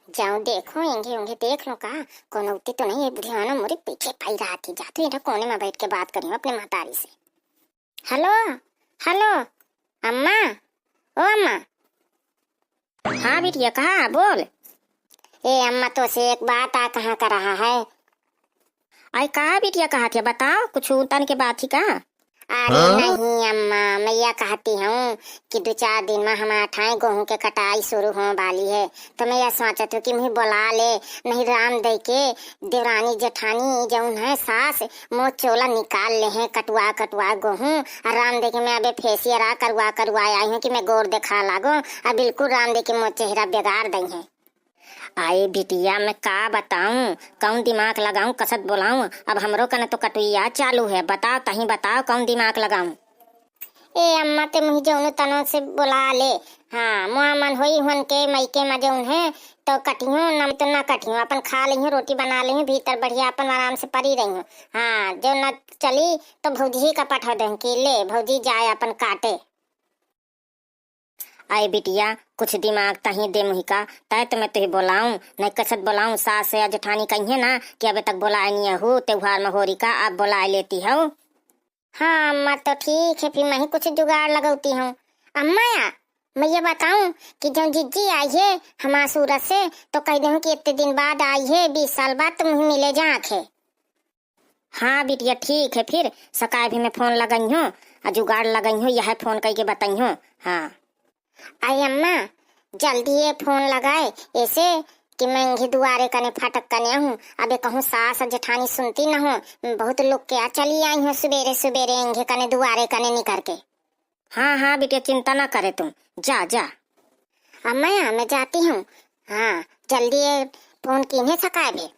जाऊं देखो इंगे उंगे देख लो का कौन उठती तो नहीं है बुढ़िया मोरे पीछे पाई रहा थी जाते इधर कोने में बैठ के बात करी अपने महतारी से। हेलो हेलो अम्मा, ओ अम्मा। हाँ बिटिया कहा बोल। ए अम्मा तो से एक बात आ कहाँ का रहा है। आई कहा बिटिया कहा थे बताओ कुछ तन के बात ही का। अरे नहीं अम्मा मैं यह कहती हूँ कि 2-4 दिन में हमारे ठाए गेहूं के कटाई शुरू होने वाली है तो मैं यह सोचत हूँ कि मुझे बुला ले नहीं राम दे के देवरानी जेठानी जौन है सास मोह चोला निकाल ले हैं कटवा कटवा गेहूं और राम दे के मैं अबे फेसियर करवा आई हूँ कि मैं गोर दिखा लागो और बिल्कुल राम दे के मोह चेहरा बिगाड़ दई है। आए बिटिया मैं का बताऊं कौन दिमाग लगाऊं कसत बोलाऊं अब हमरो कने तो कटुइया चालू है बताओ तही बताओ कौन दिमाग लगाऊं। ए अम्मा ते मुही जौन तनो से बुला ले। हाँ मुआ मन होई हुन के मईके में जौन है तो कटियो न तो ना कटियो अपन खा लियो रोटी बना लियो भीतर बढ़िया अपन आराम से परी रही। हाँ जो न चली तो भौजी का पठा दे कि ले भौजी जाए अपन काटे। आए बिटिया कुछ दिमाग तही दे मुहिका तय तो मैं तुहे बोलाऊं नहीं कसत बोलाऊं सास या जेठानी कहिए ना कि अबे तक बोलाए नहीं हो त्योहार में होरी का आप बुला लेती हो। हाँ अम्मा तो ठीक है फिर मैं ही कुछ जुगाड़ लगाती हूँ। अम्मा या मैं ये बताऊं कि जब जिज्जी आई है हमारे सूरत से तो कह दूं कि इतने दिन बाद आई है 20 साल बाद तुम ही मिले जाके। हाँ बिटिया ठीक है फिर सकाय भी मैं फोन लगाई हूँ जुगाड़ लगाई हूँ यह फोन कह के बताई हूँ। हाँ आई अम्मा जल्दी ये फोन लगाए ऐसे कि मैं इंगे दुआरे कने फाटक कने हूँ अबे कहूँ सास जेठानी सुनती न हो बहुत लोग क्या चली आई हूँ सवेरे सवेरे इंगे कने दुआरे कने निकर के। हाँ हाँ बेटिया चिंता ना करे तुम जा जा। अम्मा मैं जाती हूँ। हाँ जल्दी ये फोन किन्हें सकाए भी।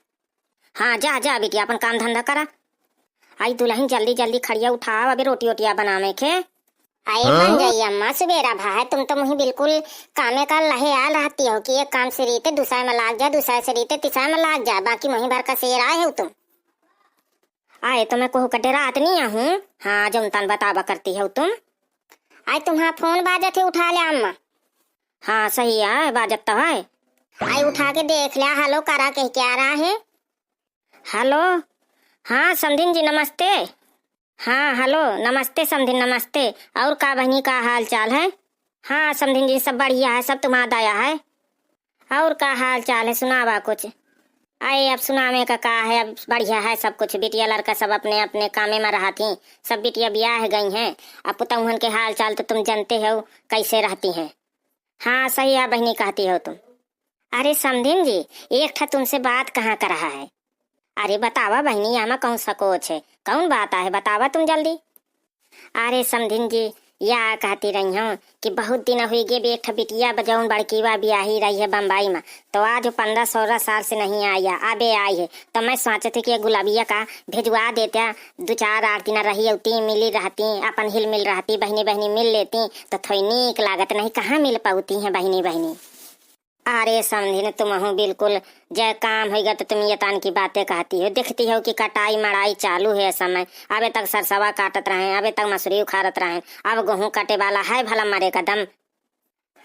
हाँ जा जा बेटिया अपन काम धंधा करा। आई दुल्हन जल्दी जल्दी खड़िया उठाओ अबे रोटी वोटिया बनाने के। आए बन जाइए अम्मा सवेरा भाई तुम तो मुझे बिल्कुल कामे का लहे आ रहती हो कि एक काम से रीते दूसरा में लाग जाए दूसरा से रीते तीसरा में लाग जाए बाकी वहीं भर का शेर आए हो तुम। आए तो मैं कोहू कटे रात नहीं हूँ। हाँ जो तन बतावा करती हो तुम। आए तुम्हारा फोन बाजत है उठा ले अम्मा। हाँ सही है बाजत तो है। आए उठा के देख लिया हेलो करा कह क्या रहा है। हेलो हाँ समधिन जी नमस्ते। हाँ हेलो नमस्ते समधिन नमस्ते और का बहनी का हाल चाल है। हाँ समधिन जी सब बढ़िया है सब तुम्हारा दया है। और का हाल चाल है सुनावा कुछ। आए अब सुनावे का है अब बढ़िया है सब कुछ बिटिया लड़का सब अपने अपने कामे में रहा थी सब बिटिया ब्याह गई हैं अब पुतौहन के हाल चाल तो तुम जानते हो कैसे रहती हैं। हाँ सही है बहनी कहती हो तुम। अरे समधिन जी एक ठा तुमसे बात कहाँ कर रहा है। अरे बतावा बहनी यहाँ कौन सकोच है कौन बात है बतावा तुम जल्दी। अरे समधिन जी या कहती रही हूँ कि बहुत दिन हुई गे एक बिटिया बजाऊन बड़की बा ब्याही रही है बम्बई में तो आज 15-16 साल से नहीं आई है अबे आई है तो मैं सोचे थे कि गुलाबिया का भिजवा देता 2-4 दिन रही होती मिली रहती अपन हिल मिल रहती बहनी बहनी मिल लेती तो थोड़ी नीक लागत नहीं कहाँ मिल पाती है बहनी बहनी। अरे समझी तुम हो बिल्कुल जय काम होगा तो तुम ये तान की बातें कहती हो देखती हो कि कटाई मड़ाई चालू है समय अबे तक सरसवा काटत रहे अबे तक मसूरी उखाड़त रहे अब गेहूं कटे वाला है भला मरे का दम।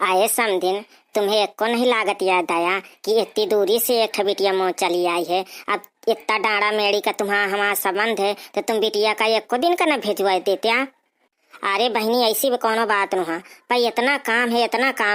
आए समझिन तुम्हें एक को नहीं लागत याद आया कि इतनी दूरी से एक बिटिया मोह चली आई है अब इतना डाँड़ा मेड़ी का तुम्हारा हमारा संबंध है तो तुम बिटिया का एक को दिन का न भेजवा देते। अरे बहनी ऐसी भी कोनो बात न है भाई इतना काम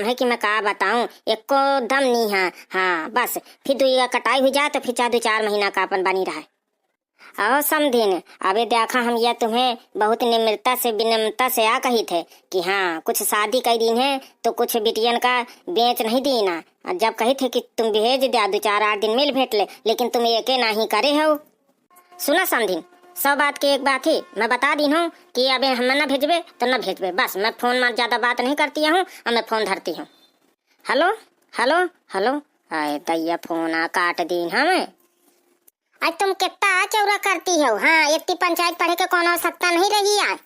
है कि मैं का बताऊं एक को दम नहीं है। हाँ बस फिर दुईगा कटाई हो जाए तो फिर 4 महीना का अपन बनी रहा और समझिन अबे देखा हम यह तुम्हें बहुत निम्रता से विनम्रता से आ कही थे कि हाँ कुछ शादी कर दिन है तो कुछ बिटियन का बेच नहीं दी ना जब कही थे कि तुम भेज दिया 2-4 दिन मिल भेट ले लेकिन तुम एक नहीं करे हो। सुना समझिन सब बात की एक बात ही मैं बता दी हूँ कि अबे हम न भेजबे तो न भेजबे बस मैं फोन में ज्यादा बात नहीं करती हूँ और मैं फोन धरती हूँ। हेलो हेलो हेलो आए दैया फोन आ काट दी हमें। आज तुम कितना चौरा करती हो। हाँ इतनी पंचायत पढ़े के कोनो आवश्यकता नहीं रही यार।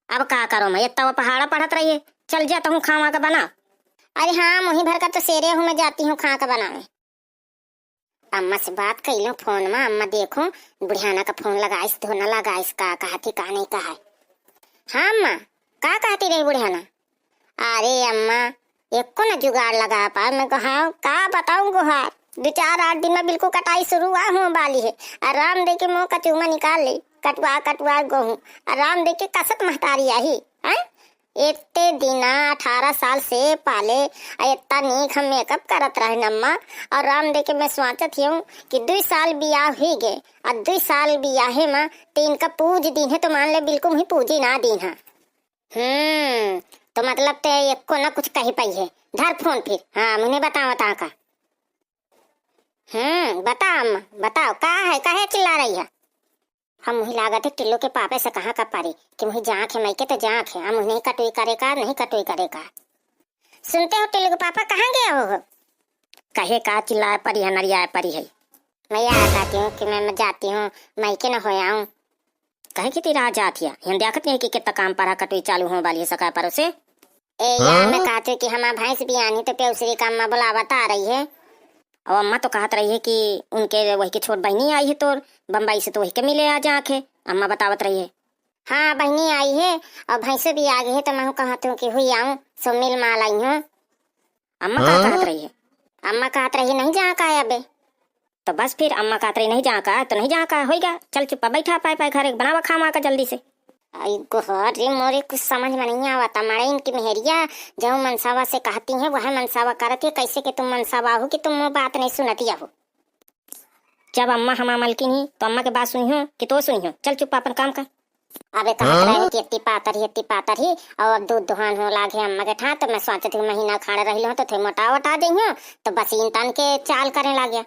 अब का करो मैं इतना पहाड़ा पढ़त रही चल जाता हूँ खावा का बना। अरे हाँ मुही भर का तो सेरे हूँ मैं जाती हूँ खा का बनाने। अम्मा से बात कर लो फोन में अम्मा देखो बुढ़ियाना का फोन लगाइस तो न लगाइस का कहा थी का नहीं कहा। हाँ अम्मा का कहती रही बुढ़ियाना। अरे अम्मा एक को न जुगाड़ लगा पा मैं कहा का बताऊं गुहार 2-4-8 दिन में बिल्कुल कटाई शुरू हुआ हूँ वाली है। आराम दे के मुँह का चूमा निकाल ले, कटवा कटवा गहूँ आराम दे के कसत महतारी आई है। इतने दिन 18 साल से पाले इतना नीक हम मेकअप करत रहे नम्मा। और राम दे के मैं सोचत हूँ कि 2 साल बियाह ही गए और 2 साल बियाहे में 3 का पूज दिन है तो मान ले बिल्कुल ही पूजी ना दिन है। तो मतलब ते एको ना कुछ कही पाई है। धर फोन फिर। हाँ मुझे बताओ का। बता अम्मा बताओ का है, काहे चिल्ला रही है। हम मुझे लागत है टिल्लो के पापे से कहाँ का पारी कि मुझे जाँख है मैके तो जाँख है। हम नहीं कटोई करेगा नहीं कटोई करेगा। सुनते हो टिल्लो के पापा कहाँ गए हो? कहे का चिल्लाए परी है नरिया परी है। मैं यार कहती हूँ कि मैं जाती हूँ मैके न हो आऊँ। कहे कि तेरा जाती है हम देखत नहीं कि कितना काम पड़ा कटोई चालू हो वाली है सका पर से। यार मैं कहती हूँ कि हमारा भैंस भी आनी तो पेउसरी काम में बुलावत आ रही है। और अम्मा तो कहत रही है कि उनके वही की छोट बहनी आई है तो बम्बई से तो वही के मिले आ जाके। अम्मा बतावत रही है। हाँ बहनी आई है और भैंसे भी आ गई है तो मैं कहती हूँ कि हुई आऊँ सो मिल माल आई हूँ। अम्मा क्या कहत रही है? अम्मा कहत रही नहीं जा का है अबे। तो बस फिर अम्मा कहत रही नहीं जा का तो नहीं जा का होगा। चल चुप्पा बैठा पाए पाए घर बनावा खा का जल्दी से। आई गोहरे मोरे कुछ समझ में नहीं आवता। मारे इनकी मेहरिया जो मनसावा से कहती है वह मनसावा करती है। कैसे कि तुम मनसावा हो कि तुम बात नहीं सुनती हो। जब अम्मा हम मलकिन ही तो अम्मा के बात सुनी हो कि तो सुनी हो। चल चुप अपन काम कर। अबे कहत रहे कि इतनी पातर ही और दूध दुहान हो लागे अम्मा के ठा। तो मैं सोचती हूँ महीना खाड़े रही हो तो थे मोटा वटा दी हो तो बस इन तन के चाल करे लग गया।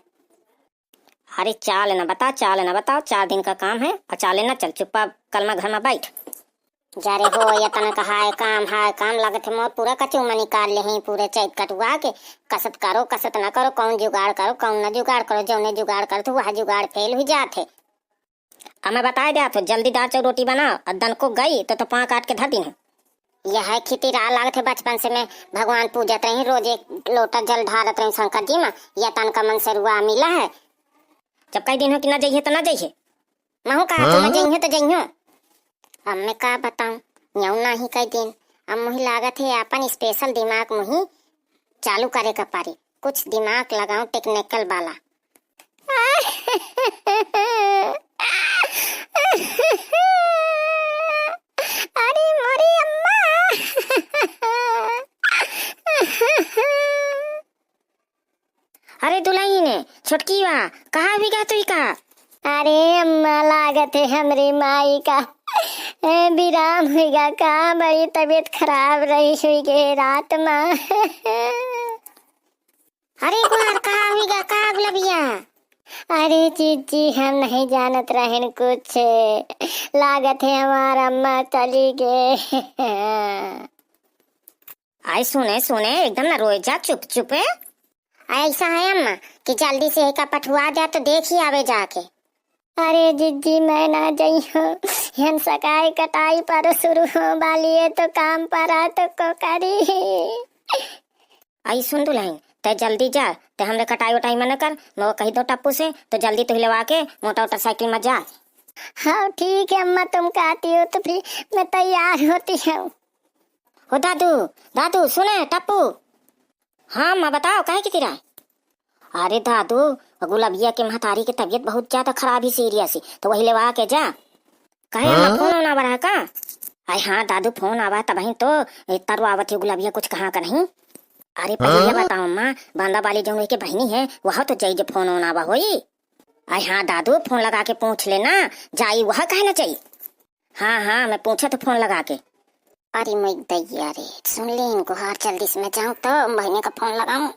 अरे चाल न बताओ 4 दिन का काम है और चाले न चल चुप्पा कल में घर में बैठ जा रे हो। या तना कहा है काम लागत है मोर पूरा कचूमा निकाल ले पूरे चैत कटुआ के। कसत करो कसत न करो कौन जुगाड़ करो कौन न जुगाड़ करो जो ने जुगाड़ कर तो वह जुगाड़ फेल हो जाते। अब मैं बताए दिया तो जल्दी दाल चावल रोटी बनाओ और दन को गई तो पाँ काट के धर दी है। यह है खेती रहा लागत है बचपन से मैं भगवान पूजत रही रोज एक लोटा जल ढारत रही शंकर जी में। या तन का मन से रुआ मिला है। जब कई दिन हो कि न जाइए तो न जाइए। महू कहा तो न जाइए तो जाइए। अब मैं का बताऊं यूं ना ही कई दिन। अब मुझे लागत है अपन स्पेशल दिमाग मुझे चालू करे का पारी। कुछ दिमाग लगाऊं टेक्निकल वाला। अरे मोरी अम्मा। अरे दुल्हन ने छुटकी वा कहाँ भी गा तुई का? अरे अम्मा लागत है हमरी माई का विराम होगा का। बड़ी तबीयत खराब रही हुई के रात में। अरे गुहार कहाँ होगा का गुलबिया? अरे जीजी हम नहीं जानत रहन कुछ। लागत है हमारा अम्मा चली गए। आई सुने एकदम ना रोए जा चुप है। ऐसा है अम्मा कि जल्दी से एक पठुआ जा तो देखी आवे जाके। अरे जीजी मैं ना जाई हूँ। हम सकाई कटाई पर शुरू हो वाली है तो काम पर आ तो को करी। आई सुन दुल्हन ते जल्दी जा ते हमरे कटाई वटाई मन कर। मैं कही दो टप्पू से तो जल्दी तो हिलवा के मोटरसाइकिल में जा। हाँ ठीक है अम्मा तुम कहती हो तो फिर मैं तैयार होती हूँ। हो दादू सुने टप्पू। हाँ माँ बताओ काहे की तिरा? अरे दादू गुलाबिया के महतारी की तबीयत बहुत ज्यादा खराब ही सीरियस ही तो वही लेवा के जा। कहे फोन आवा रहा का? अरे हाँ दादू फोन आवा तब ही तो तरु आवत है गुलाबिया कुछ कहाँ का नहीं। अरे पहले बताओ अम्मा बांदा वाली जो के बहनी है वह तो चाहिए फोन आवा होई। अरे हाँ दादू फोन लगा के पूछ लेना जाई वह कहे ना चाहिए। हाँ मैं पूछा तो फोन लगा के। अरे मैं दैया रे सुन ले इनको हार जल्दी से मैं जाऊँ तो बहने का फोन लगाऊं।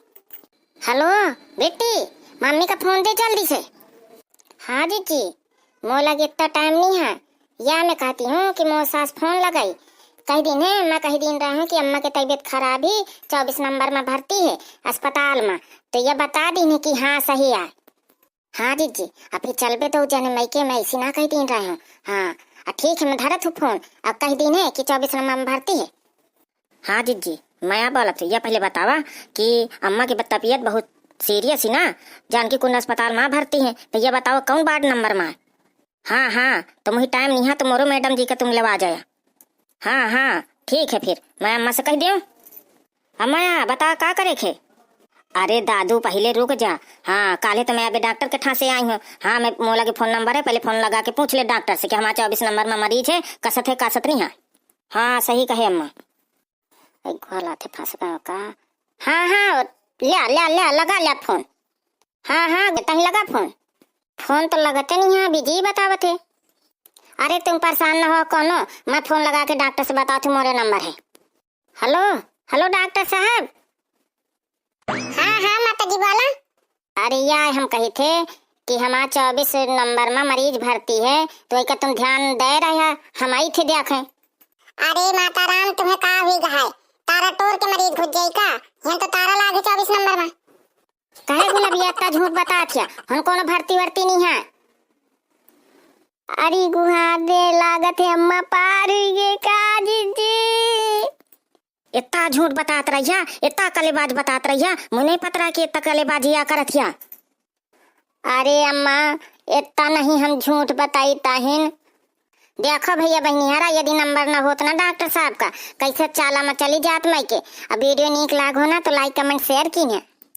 हेलो बेटी मम्मी का फोन दे जल्दी से। हाँ जी मोह लगे इतना टाइम नहीं है। या मैं कहती हूँ कि मोह सास फोन लगाई कई दिन है। मैं कई दिन रहा हूँ कि अम्मा की तबीयत खराब ही 24 नंबर में भर्ती है अस्पताल में तो ये बता दी कि हाँ सही है। हाँ जी अभी चलबे तो जन मई के मैं इसी ना कई दिन रहा हूँ। हाँ ठीक है मैं धरत हूँ फोन। अब कई दिन है कि 24 नंबर में भर्ती है। हाँ जी मैं बोलत हूँ। यह पहले बतावा कि अम्मा की तबीयत बहुत सीरियस ही ना जानकी कुंड अस्पताल में भर्ती है तो ये बताओ कौन वार्ड नंबर में? हाँ तो मुझे टाइम नहीं है तो मोरो मैडम जी का तुम लेवा जाया। हाँ ठीक है फिर मैं अम्मा से कह दूँ। अम्मा बता का करे खे? अरे दादू पहले रुक जा। हाँ काले तो मैं अभी डॉक्टर के ठास से आई हूँ। हाँ मैं मोला के फोन नंबर है, पहले फोन लगा के पूछ ले डॉक्टर से कि हमारा 24 नंबर में मरीज है, कसत है कासत नहीं है। हाँ सही कहे अम्मा। घोला थे फंस गए का। हाँ हाँ ले ले ले लगा ले फोन। हाँ हाँ तही लगा फोन। फोन तो लगते नहीं है, बिजी बतावत है। अरे तुम परेशान न हो कोनो, मैं फोन लगा के डॉक्टर से बताती हूँ, मोरे नंबर है। हेलो हेलो डॉक्टर साहब। हाँ हाँ माता जी बोला। अरे यार हम कही थे कि हमारा 24 नंबर में मरीज भर्ती है, तो एक तुम ध्यान दे रहे हैं, हम आई थे देखें। अरे माता राम तुम्हें कहा हुई गहाय तारा टोर के मरीज घुस जाई का, यहाँ तो तारा लागे 24 नंबर में। कहे गुलाबिया इतना झूठ बता थिया, हम कोनो भर्ती वर्ती नहीं है। अरे गुहा दे लागत है अम्मा पार ये काजी जी। इतना झूठ बतात रहिया, इतना कलेबाज बतात रहिया, मुझे पता कि इतना कलेबाजिया करत हिया। अरे अम्मा इतना नहीं हम झूठ बताई ताहिन। देखो भैया बहनियारा, यदि नंबर न होत ना डॉक्टर साहब का, कैसे चाला में चली जात मैं के। अब वीडियो नीक लाग हो ना तो लाइक कमेंट शेयर की है।